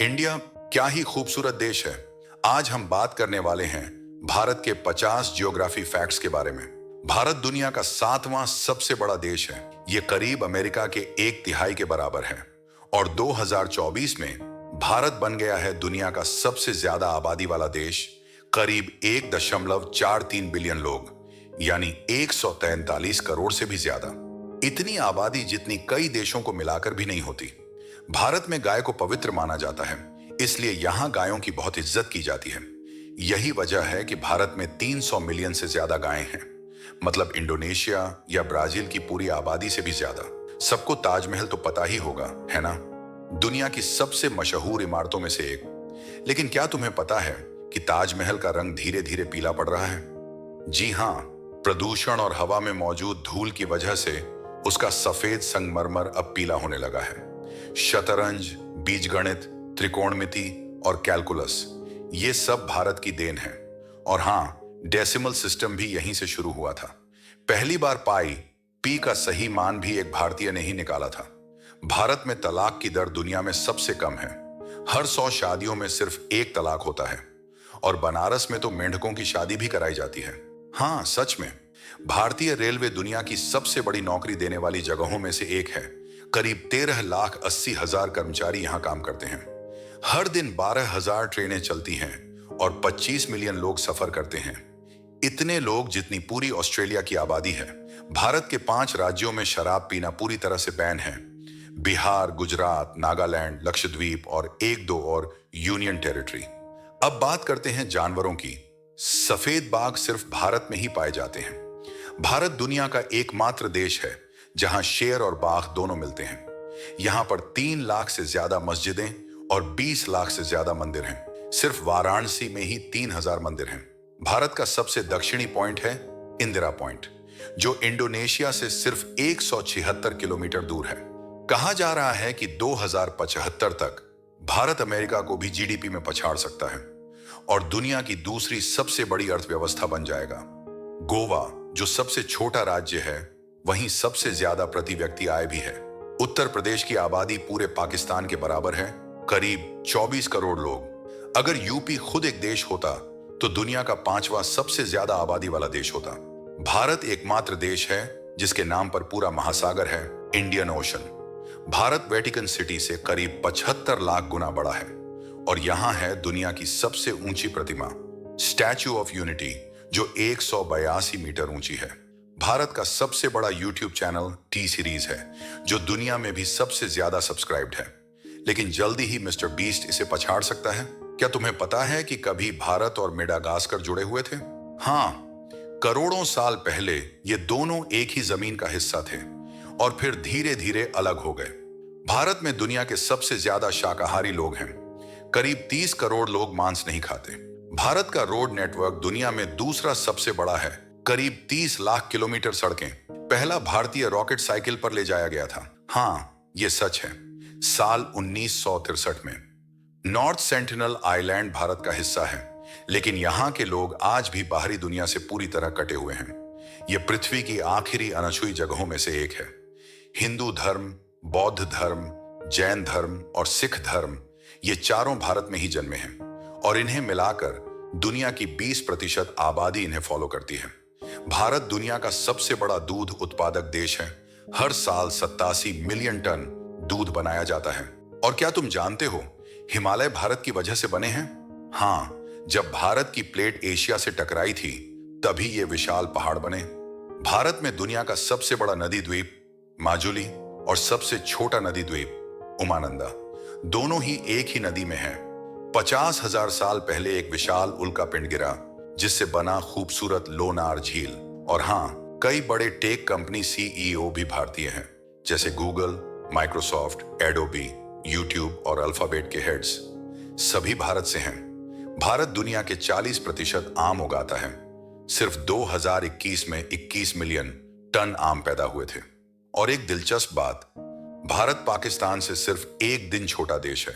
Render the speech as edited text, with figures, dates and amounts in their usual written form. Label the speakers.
Speaker 1: India क्या ही खूबसूरत देश है। आज हम बात करने वाले हैं भारत के 50 जियोग्राफी फैक्ट्स के बारे में। भारत दुनिया का 7वां सबसे बड़ा देश है। ये करीब अमेरिका के 1/3 के बराबर है और 2024 में भारत बन गया है दुनिया का सबसे ज्यादा आबादी वाला देश। करीब 1.43 बिलियन लोग, यानी 143 करोड़ से भी ज्यादा। इतनी आबादी जितनी कई देशों को मिलाकर भी नहीं होती। भारत में गाय को पवित्र माना जाता है, इसलिए यहां गायों की बहुत इज्जत की जाती है। यही वजह है कि भारत में 300 मिलियन से ज्यादा गायें हैं, मतलब इंडोनेशिया या ब्राजील की पूरी आबादी से भी ज्यादा। सबको ताजमहल तो पता ही होगा, है ना? दुनिया की सबसे मशहूर इमारतों में से एक। लेकिन क्या तुम्हें पता है कि ताजमहल का रंग धीरे धीरे पीला पड़ रहा है? जी हां, प्रदूषण और हवा में मौजूद धूल की वजह से उसका सफेद संगमरमर अब पीला होने लगा है। शतरंज, बीजगणित, त्रिकोणमिति और कैलकुलस, ये सब भारत की देन है। और हां, डेसिमल सिस्टम भी यहीं से शुरू हुआ था। पहली बार पाई, पी का सही मान भी एक भारतीय ने ही निकाला था। भारत में तलाक की दर दुनिया में सबसे कम है। हर 100 शादियों में सिर्फ एक तलाक होता है। और बनारस में तो मेंढकों की शादी भी कराई जाती है। हाँ, सच में। भारतीय रेलवे दुनिया की सबसे बड़ी नौकरी देने वाली जगहों में से एक है। करीब 13,80,000 कर्मचारी यहां काम करते हैं। हर दिन 12,000 ट्रेनें चलती हैं और 25 मिलियन लोग सफर करते हैं। इतने लोग जितनी पूरी ऑस्ट्रेलिया की आबादी है। भारत के 5 राज्यों में शराब पीना पूरी तरह से बैन है। बिहार, गुजरात, नागालैंड, लक्षद्वीप और 1-2 और यूनियन टेरिटरी। अब बात करते हैं जानवरों की। सफेद बाघ सिर्फ भारत में ही पाए जाते हैं। भारत दुनिया का एकमात्र देश है जहां शेर और बाघ दोनों मिलते हैं। यहां पर 3 लाख से ज्यादा मस्जिदें और 20 लाख से ज्यादा मंदिर हैं। सिर्फ वाराणसी में ही 3,000 मंदिर हैं। भारत का सबसे दक्षिणी पॉइंट है इंदिरा पॉइंट, जो इंडोनेशिया से सिर्फ 176 किलोमीटर दूर है। कहा जा रहा है कि 2075 तक भारत अमेरिका को भी जीडीपी में पछाड़ सकता है और दुनिया की दूसरी सबसे बड़ी अर्थव्यवस्था बन जाएगा। गोवा, जो सबसे छोटा राज्य है, वहीं सबसे ज्यादा प्रति व्यक्ति आय भी है। उत्तर प्रदेश की आबादी पूरे पाकिस्तान के बराबर है, करीब 24 करोड़ लोग। अगर यूपी खुद एक देश होता तो दुनिया का 5वां सबसे ज्यादा आबादी वाला देश होता। भारत एकमात्र देश है जिसके नाम पर पूरा महासागर है, Indian ocean. Bharat Vatican city से करीब 75 लाख गुना बड़ा है और यहां है दुनिया की सबसे ऊंची प्रतिमा, स्टैच्यू ऑफ यूनिटी, जो 182 मीटर ऊंची है। भारत का सबसे बड़ा यूट्यूब चैनल टी सीरीज है, जो दुनिया में भी सबसे ज्यादा सब्सक्राइब्ड है। लेकिन जल्दी ही मिस्टर बीस्ट इसे पछाड़ सकता है। क्या तुम्हें पता है कि कभी भारत और मेडागास्कर जुड़े हुए थे? हाँ, करोड़ों साल पहले ये दोनों एक ही जमीन का हिस्सा थे और फिर धीरे धीरे अलग हो गए। भारत में दुनिया के सबसे ज्यादा शाकाहारी लोग हैं। करीब 30 करोड़ लोग मांस नहीं खाते। भारत का रोड नेटवर्क दुनिया में दूसरा सबसे बड़ा है, करीब 30 लाख किलोमीटर सड़कें। पहला भारतीय रॉकेट साइकिल पर ले जाया गया था। हाँ, ये सच है, साल 1963 में। नॉर्थ सेंटिनल आइलैंड भारत का हिस्सा है, लेकिन यहाँ के लोग आज भी बाहरी दुनिया से पूरी तरह कटे हुए हैं। ये पृथ्वी की आखिरी अनछुई जगहों में से एक है। हिंदू धर्म, बौद्ध धर्म, जैन धर्म और सिख धर्म, ये चारों भारत में ही जन्मे हैं और इन्हें मिलाकर दुनिया की 20% आबादी इन्हें फॉलो करती है। भारत दुनिया का सबसे बड़ा दूध उत्पादक देश है। हर साल 87 मिलियन टन दूध बनाया जाता है। और क्या तुम जानते हो, हिमालय भारत की वजह से बने हैं? हाँ, जब भारत की प्लेट एशिया से टकराई थी, तभी ये विशाल पहाड़ बने। भारत में दुनिया का सबसे बड़ा नदी द्वीप माजुली और सबसे छोटा नदी द्वीप उमानंदा, दोनों ही एक ही नदी में है। 50,000 साल पहले एक विशाल उल्का पिंड गिरा, जिससे बना खूबसूरत लोनार झील। और हाँ, कई बड़े टेक कंपनी सीईओ भी भारतीय हैं, जैसे गूगल, माइक्रोसॉफ्ट, एडोबी, यूट्यूब और अल्फाबेट के हेड्स, सभी भारत से हैं। भारत दुनिया के 40% आम उगाता है। सिर्फ 2021 में 21 मिलियन टन आम पैदा हुए थे। और एक दिलचस्प बात, भारत पाकिस्तान से सिर्फ एक दिन छोटा देश है।